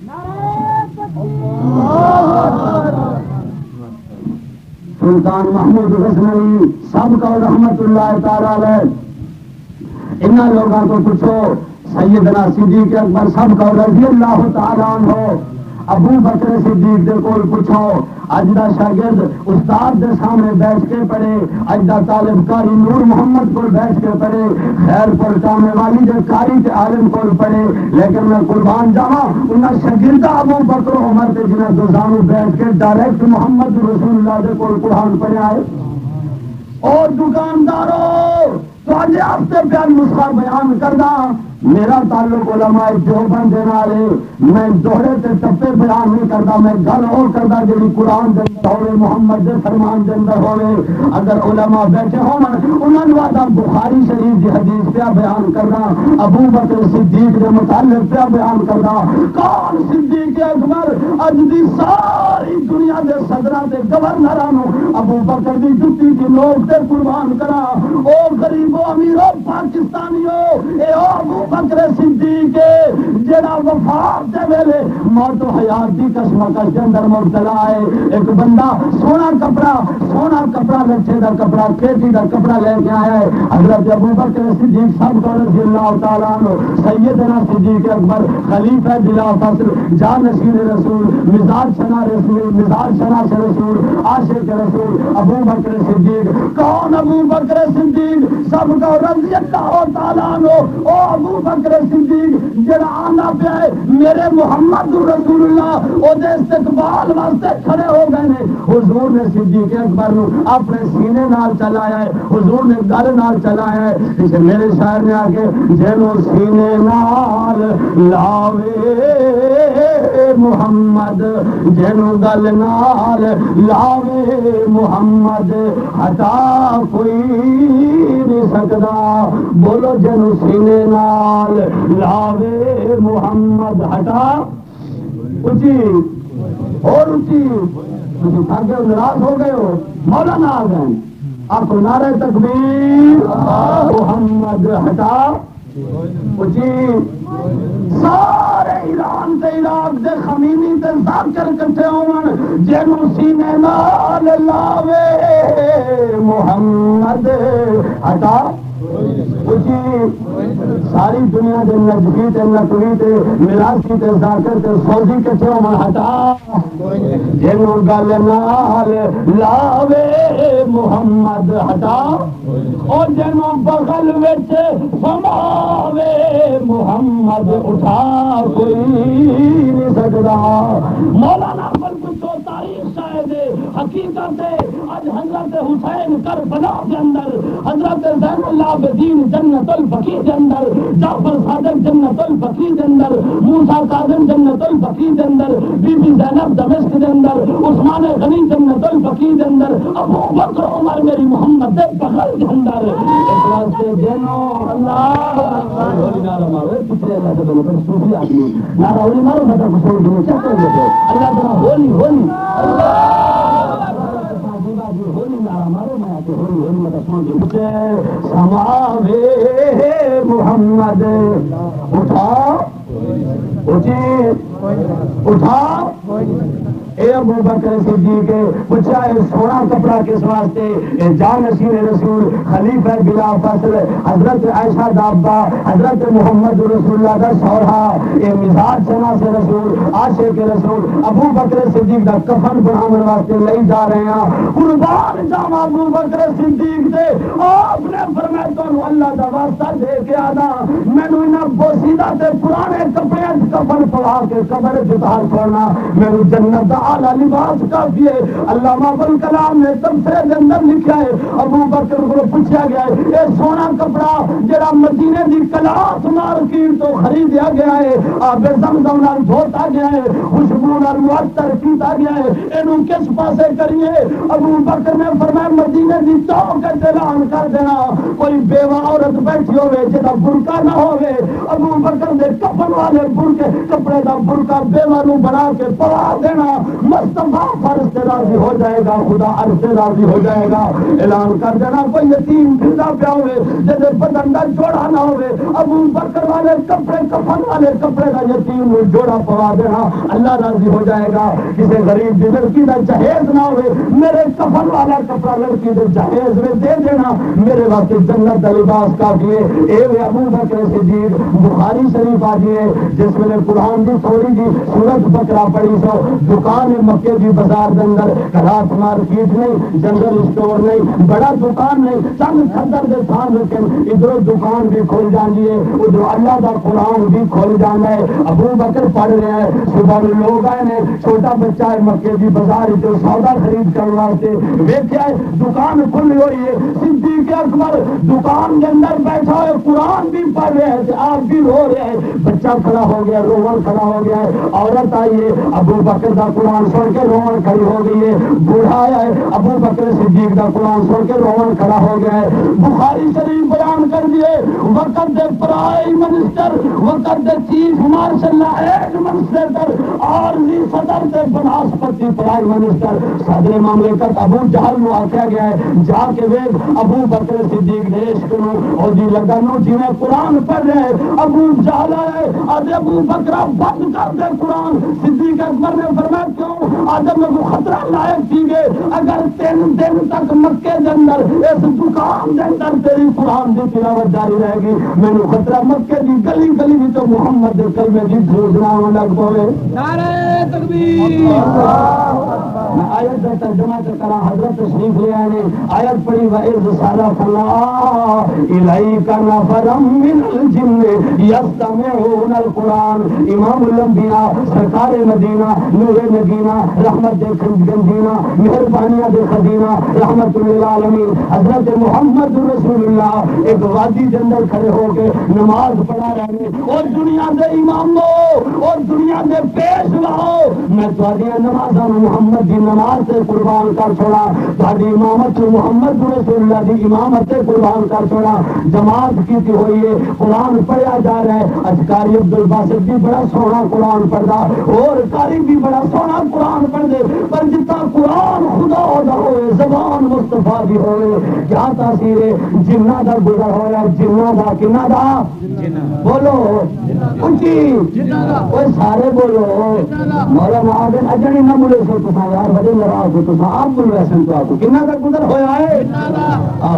سلطان محمود غزنوی سب کا رحمت اللہ تعالی علیہ ان لوگوں کو پوچھو سیدنا صدیق اکبر سب کا رضی اللہ تعالی عنہ ابو بکر صدیق دے کول پوچھو اج دا شاگرد استاد دے سامنے بیٹھ کے پڑھے اج دا طالب قاری نور محمد کول بیٹھ کے پڑھے خیر پر کامے والی دے قاری تے عالم کول پڑھے لیکن میں قربان جاواں انہاں شاگردہ ابو بکر عمر تے جنہاں دو زانو بیٹھ کے ڈائریکٹ محمد رسول اللہ دے کول قرآن پڑھیا ہے اور دکانداروں تو اج آپ سے بیان نسخہ بیان کردہ میرا تعلق علماء دیوبند دے نال ہے میں دوہرے تے ٹپے بیان نہیں کرتا میں گل اور کرتا جڑی قرآن دے اندر ہوے محمد دے فرمان دے اندر ہوے اگر علماء بیٹھے ہون انہاں نوں آدھا بخاری شریف دی حدیث پہ بیان کرنا ابو بکر صدیق دے متعلق پہ بیان کرنا کون صدیق اکبر اج دی ساری دنیا دے صدراں تے گورنراں نوں ابو بکر دی جُتی دی نوک تے قربان کرا او غریبو امیرو پاکستانیو اے او ابو بکر صدیق جڑا وفات دے ویلے موت و حیات دی کشمکش دے اندر مبتلا ہے ایک بندہ سونا کپڑا لچھے دا کپڑا کھیتی دا کپڑا لے کے آیا ہے حضرت ابو بکر صدیق سب کو رضی اللہ تعالیٰ عنہ سیدنا صدیق اکبر خلیفہ بلا فصل جانشین رسول مزاج شناس رسول عاشق رسول ابو بکر صدیق کون ابو بکر صدیق سب کو رضی اللہ تعالیٰ عنہ او ابو بکر صدیق جڑا آنا پہ ہے میرے محمد رسول اللہ او دے استقبال واسطے کھڑے ہو گئے نے حضور نے صدیق اکبر نو اپنے سینے نال چلایا ہے حضور نے گل نال چلایا ہے اسے میرے شاعر نے آکے جنو سینے نال لاوے محمد جنو گل نال لاوے محمد ہٹا کوئی نہیں سکدا بولو جنو سینے نال لاوے محمد ہٹا اچھی اور اچھی تھی تھک گئے ناراض ہو گئے ہو مولانا آ گئے آپ کو نعرہ تکبیر محمد ہٹا جی سارے ایران تے عراق دے خمینی تے ذاکر کٹھے ہون جنوں سینے نال لاوے محمد ہٹا جی ساری دنیا دے نجبی تے نقوی تے مراسی تے ذاکر تے سوزی کٹھے ہون ہٹا جنوں گل نال لاوے محمد ہٹا او جنوں بغل وچ سماوے محمد اٹھا کوئی نہیں سکتا مولانا بلکہ تو تاریخ شاہد حقیقت ہے آج حضرت حسین کربلا کے اندر حضرت زین العابدین جنت البقیع کے اندر جعفر صادق جنت البقیع کے اندر موسیٰ کاظم جنت البقیع کے اندر بی بی زینب دمشق کے اندر عثمان غنی جنت البقیع کے اندر ابو بکر عمر میری محمد دے بغل کے اندر اس واسطے جنوں اللہ نعرہ مارو پچھلے اللہ سے بولو پھر صوفی آدمی نعرہ ہولی مارو بتا کچھ ہوئی دنوں چکر دیتے اللہ تعالیٰ ہولی ہولی ہولی نعرہ مارو میں آتے ہولی ہولی مطلب سمجھ گئے سماوے محمد اٹھا اٹھا اے ابو بکر صدیق پوچھا ہے سونا کپڑا کس واسطے جانشین رسول خلیفہ بلا فصل حضرت عائشہ دابا حضرت محمد رسول اللہ دا سورہا اے مزاج سنا سے رسول عاشق رسول ابو بکر صدیق دا کفن بنانے واسطے لے جا رہے ہیں قربان جاواں ابو بکر صدیق دے آپ نے فرمایا تو اللہ دا واسطہ دے کے آنا مینوں انہاں بوسیدہ تے پرانے کپڑے کفن پوا کے قبر اتار چھوڑنا مینوں جنت دا اعلیٰ لباس کافی ہے علامہ ابوال کلام نے تبصرے کے اندر لکھا ہے ابو بکر کو پوچھا گیا ہے یہ سونا کپڑا جڑا مدینے دی کلاس مارکیٹ تو خریدیا گیا ہے آب زمزم نال دھوتا گیا ہے خوشبو نال معطر کیتا گیا ہے اینو کس پاسے کریے ابو بکر نے فرمایا مدینے دی چوک تے اعلان کر دینا کوئی بیوہ عورت بیٹھی ہوے جدا برقع نہ ہوے ابو بکر دے کفن والے برقع کپڑے دا برقع بیوہ نو بنا کے پوا دینا مصطفیٰ فرض سے راضی ہو جائے گا خدا عرض سے راضی ہو جائے گا اعلان کر دینا کوئی یتیم پھردا پیا ہوئے جیسے بدن کا جوڑا نہ ہوئے ابو بکر والے کپڑے کفن والے کپڑے کا یتیم میں جوڑا پوا دینا اللہ راضی ہو جائے گا کسی غریب کی لڑکی کا جہیز نہ ہوئے میرے کفن والا کپڑا لڑکی کے جہیز میں دے دینا میرے واسطے جنت کا لباس کافی ہے اے ابو بکر صدیق بخاری شریف آجی ہے جس میں قرآن کی تھوڑی جی سورت بکرا پڑی سو دکان مکے کی بازار کے اندر کلاس مارکیٹ نہیں جنرل اسٹور نہیں بڑا دکان نہیں چند کھدر کے تھان رکھے ادھر دکان بھی کھول جانی ہے ادھر اللہ کا قرآن بھی کھول جانا ہے ابو بکر پڑھ رہے ہیں صبح لوگ آئے نے چھوٹا بچہ ہے مکے کی بازار جو سودا خرید کرنے واسطے ویکھیا ہے دکان کھلی ہوئی ہے صدیق اکبر دکان کے اندر بیٹھا ہے قرآن بھی پڑھ رہے ہیں آپ بھی رو رہے ہیں بچہ کھڑا ہو گیا رومن کھڑا ہو گیا ہے عورت آئی ہے ابو بکر کا قرآن سن کے رومن کھڑی ہو گئی ہے بوڑھا آیا ہے ابو بکر صدیق کا قرآن سن کے رومن کھڑا ہو گیا ہے بخاری شریف بیان کر دیے وقت دے پرائم منسٹر وقت دے چیف مارشل ایڈ منسٹر اور صدر دے بناسپتی پرائم منسٹر صدر مملکت ابو جہل نو آخیا گیا ہے جا کے ویگ ابو بکر صدیق دے عشق نو اور جی لگا نو جی میں قرآن پڑھ رہے ہیں ابو جہل ہے آج ابو بکرہ بند کر دے قرآن صدیق اکبر نے فرمایا کیوں آدم کو خطرہ لائق تھی گے اگر 3 دن تک مکے کے اندر اس دکان کے اندر تیری قرآن کی تلاوت جاری رہے گی میں نے خطرہ مکے کی گلی گلی بھی تو محمد دے کلمے کی گونجنا لگ پوے نعرہ تکبیر میں آیت کا ترجمہ کرا حضرت تشریف لے آئے آیت پڑھی وَإِذْ صَرَفْنَا إِلَيْكَ نَفَرًا مِنَ الْجِنِّ يَسْتَمِعُونَ الْقُرْآنَ امام الانبیاء سرکار مدینہ نور نگینہ رحمت دے گنجینہ مہربانیاں دے خزینہ رحمت للعالمین حضرت محمد رسول اللہ ایک وادی کے اندر کھڑے ہو کے نماز پڑھا رہے اور دنیا دے اماموں اور دنیا دے پیشوا جاؤ میں تھوڑی نماز محمد دی نماز سے قربان کر چھوڑا، تھوڑی امامت محمد رسول اللہ دی امامت سے قربان کر چھوڑا، جماعت کی ہوئی ہے، قرآن پڑھا جا رہا ہے، اذکاری عبد الباسط بھی بڑا سونا قرآن پڑھتا اور قاری بھی بڑا سونا قرآن پڑھ دے، پر جتنا قرآن خدا دا ہوئے زبان مصطفیٰ بھی ہوئے، کیا تاثیر ہے؟ جنہ دا گزر ہوا، جنہ دا کنہ دا بولو اونچی کوئی سارے بولو مولانا آدم اجنی نہ بولے سو تسا یار بڑے ناراض ہو تسا آپ بول ویسن تو آپ کنہ دا گزر ہویا ہے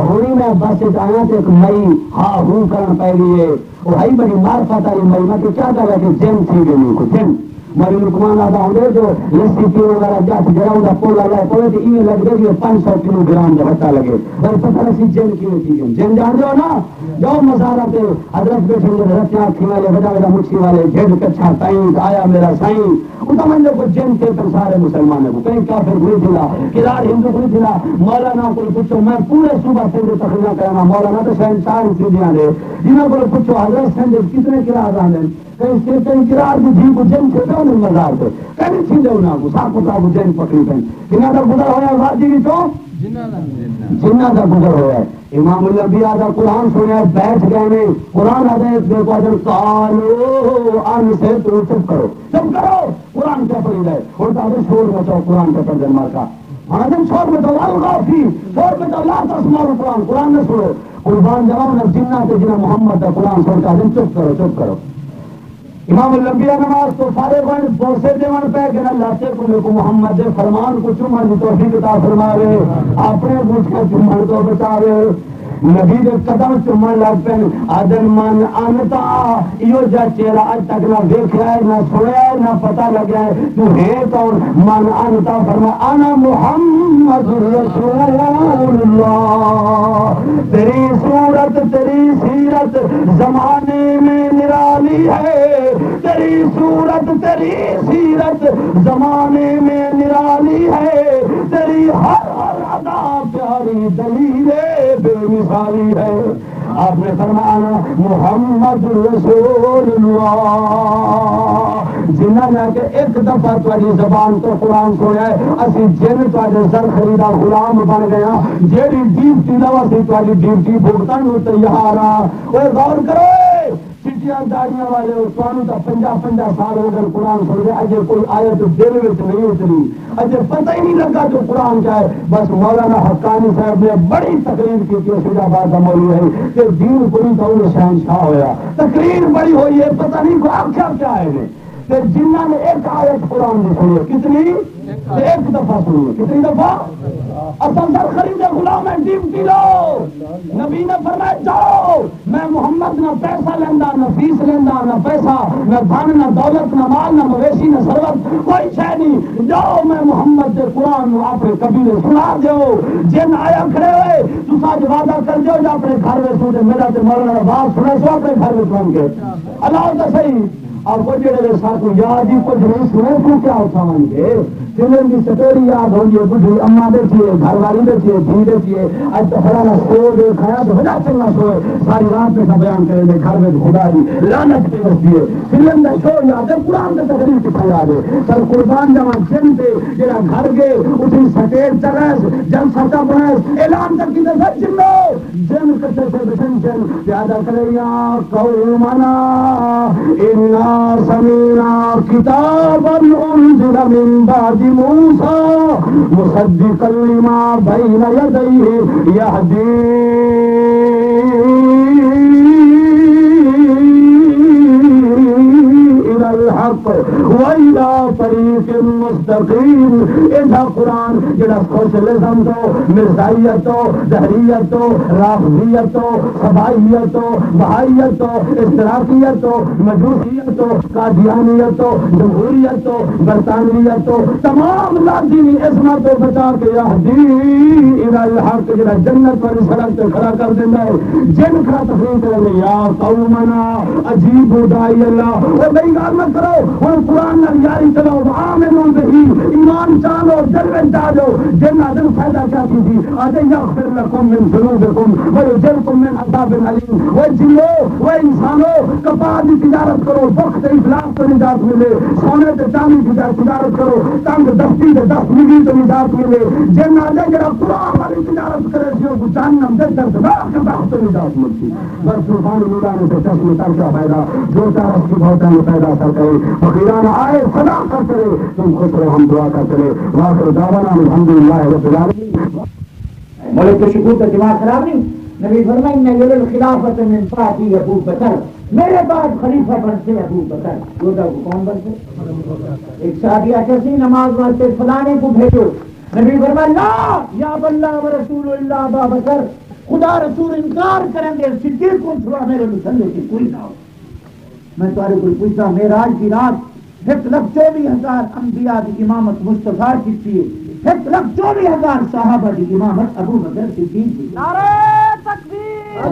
ہوئی میں بس آیا تو ایک مئی ہاں ہوں کرن پہ گئی ہے وہ ہی بڑی مار پاتا ہے مئی میں تو کیا کر رہا کہ جن تھی گئی نہیں کو جن مری لکمان آدھا ہوں گے جو لسی پینے والا جات گراؤں گا پولا لائے پولا تو یہ لگ دے گی 500 کلو گرام جب بتا لگے اور پتہ رسی جن کیوں تھی گئی جن جان دو نا جو مزارہ پہ حضرت بیٹھیں گے رتیاں کھی والے بڑا بڑا مچھی والے جھڑ کچھا تائیں آیا میرا سائیں اُتا من کو جن کے پر سارے مسلمانوں کو کہیں کافر کوئی تھلا کدار ہندو کوئی تھلا مولانا کو پوچھو میں پورے صوبہ سندھ تقریر کرنا مولانا تو شاید 4 سیدیاں دے جنہوں کو پوچھو حضرت سندھ کتنے کرار آنے کہیں کہیں کرار بھی جی کو جن سے تو نہیں مزار پہ کہیں چھینڈے ہونا کو ساکو کا جن پکڑی پہن کنہ کا گزر ہویا واجی بھی تو جنہ کا گزر ہوا ہے امام الانبیاء دا قرآن سنیا بیٹھ گئے نے قرآن آدھے دیکھو آدھے کالو آن سے تو چپ کرو قرآن کیا پڑھی جائے اور آدھے شور بچاؤ قرآن کا پڑھ مار کا آدھے شور بچاؤ الغافی شور بچاؤ لا تسمعوا قرآن قرآن نہ سنو قربان جواب نہ جنہ کے جنہ محمد دا قرآن سن کا چپ کرو امام الانبیاء نماز تو سارے ون بوسے دیون پہ کہ اللہ سے کو محمد دے فرمان کو چمن دی توفیق عطا فرماوے اپنے بوجھ کے چمن تو بچاوے نبی دے قدم چمن لگ پین آدن من انتا ایو جا چہرہ اج تک نہ دیکھا ہے نہ سنیا ہے نہ پتہ لگا ہے تو ہے کون من انتا فرما انا محمد رسول اللہ تیری صورت تیری سیرت زمانے میں نرالی ہے تیری صورت تیری سیرت زمانے میں نرالی ہے تیری ہر ادا پیاری دلیل بے مثالی ہے آپ نے فرمایا محمد رسول اللہ جنہ نے کہ ایک دفعہ تاری زبان تو قرآن سویا ہے اسی جن تاری سر خریدا غلام بن گیا جیڑی ڈیوٹی لوا سی تاری ڈیوٹی بھگتن تیار وہ غور کرو چٹیاں داڑیاں والے سوانو تا 50 سال ہو گئے قرآن سن گئے اجے کوئی آیت دل وچ نہیں اتری اجے پتہ ہی نہیں لگا تو قرآن کیا ہے بس مولانا حقانی صاحب نے بڑی تقریر کی تھی سیدھا بات مولوی ہے کہ دین کوئی تو شہنشاہ ہویا تقریر بڑی ہوئی ہے پتہ نہیں کو آخیا کیا ہے کہ جنہ نے ایک آیت قرآن دی سنی کتنی ایک دفعہ سنی کتنی دفعہ اصل در خرید غلام ہے ڈیوٹی لو نبی نے فرمایا جاؤ میں محمد نہ پیسہ لینا نہ فیس لینا نہ پیسہ نہ دھن نہ دولت نہ مال نہ مویشی نہ ثروت کوئی شے نہیں جاؤ میں محمد کے قرآن اپنے قبیلے سنا دیو جن آیا کھڑے ہوئے تو ساتھ وعدہ کر دیو جا اپنے گھر میں سو میرا تے مولانا بات سنے سو اپنے گھر میں سن کے اللہ کا صحیح اور کوئی جڑے ساتھ یاد ہی کچھ نہیں سنے تو کیا ہوتا مان کے فلم کی سٹوری یاد ہوگی بڑھی اما دیکھیے گھر والی دیکھیے دھی دیکھیے اج تو فلانا سو دے کھایا تو بڑا چنگا سوئے ساری رات میں بیان کریں گے گھر میں خدا دی لعنت پہ بستی ہے فلم کا شو یاد ہے قرآن کا تقریر کتنا یاد ہے سر قربان جمع جن پہ جڑا گھر گئے اسی سٹیج چلس جن سٹا بنس اعلان کر کی دفعہ جنو جن کتے سے بسن جن پیادا کرے یا قومنا انا سمینا کتابا انزل من بعد موسیٰ مصدقا لما بین یدیہ یہدی الحق وإلى طریق مستقیم ایسا قرآن جڑا سوشلزم تو مرزائیت تو دہریت تو رافضیت تو صبائیت تو بہائیت تو اشتراکیت تو مجوسیت تو قادیانیت تو جمہوریت تو برطانویت تو تمام لازمی اسما تو بچا کے یہدی الی الحق جڑا جنت پر سڑک تے کھڑا کر دیندا ہے جن کھڑا تفریح کرے یا قومنا عجیب دائی اللہ او میری گل نہ کرو ان قرآن نال یاری چلو آمنون بہی ایمان چالو دل میں ڈالو جن دل فائدہ کیا تھی آدھے یغفر لکم من ذنوبکم ویجرکم من عذاب علیم وہ جنو وہ انسانو کپاس کی تجارت کرو وقت افلاس سے نجات ملے سونے سے چاندی کی تجارت کرو تنگ دستی سے 10 ملی سے نجات ملے جن آدھے جرا قرآن والی تجارت کرے جو جہنم دے دردناک بخت سے نجات ملتی بس سبحان اللہ نے سے چشم تر کا فائدہ جو چاہ اس کی بہت میں پیدا کر کرے فقیران آئے صدا کرتے رہے تم خوش رہو ہم دعا کرتے رہے واخر دعوانا الحمدللہ رب العالمین ملک کے شکور کا دماغ خراب نہیں نبی فرمائے ان یل الخلافت من بعدی ابو بکر میرے بعد خلیفہ بنتے ابو بکر روزہ کو کون بنتے ایک صحابی آتے تھے نماز پڑھتے فلانے کو بھیجو نبی فرمائے لا یا اللہ و رسول اللہ ابا بکر خدا رسول انکار کریں گے صدیق کو چھوڑا میرے مسلے کی کوئی نہ ہو میں تمہارے کو پوچھتا معراج کی رات 1,24,000 انبیاء کی امامت مصطفیٰ کی تھی 1,24,000 صحابہ کی امامت ابو بکر صدیق کی نعرہ تکبیر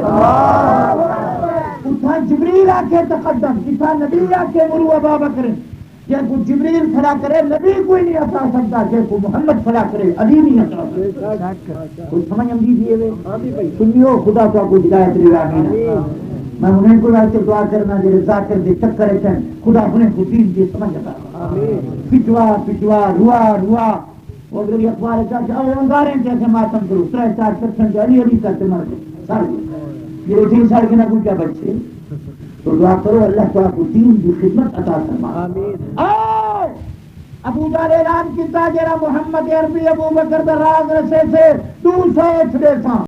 اتھا جبریل آ کے تقدم اتھا نبی آ کے مرو ابا بکر کہ کو جبریل کھڑا کرے نبی کوئی نہیں ہٹا سکتا کہ کو محمد کھڑا کرے علی نہیں ہٹا سکتا کوئی سمجھ ہم دیجیے سنیو خدا تو کو ہدایت دے آمین میں انہیں کو واسطے دعا کرنا جے ذاکر دے چکر ہے خدا انہیں کو دین دی سمجھ عطا پٹوا روا وہ اگر اخبار کا کہ انگاریں جیسے ماتم کرو 3-4% علی علی کرتے مر گئے سارے یہ 3 سال کے نہ کیا بچے تو دعا کرو اللہ تعالیٰ کو دین کی خدمت عطا فرما آمین ابو جہل اعلان کیتا جرا محمد عربی ابو بکر دا راز رسے سے 200 چھڑے سا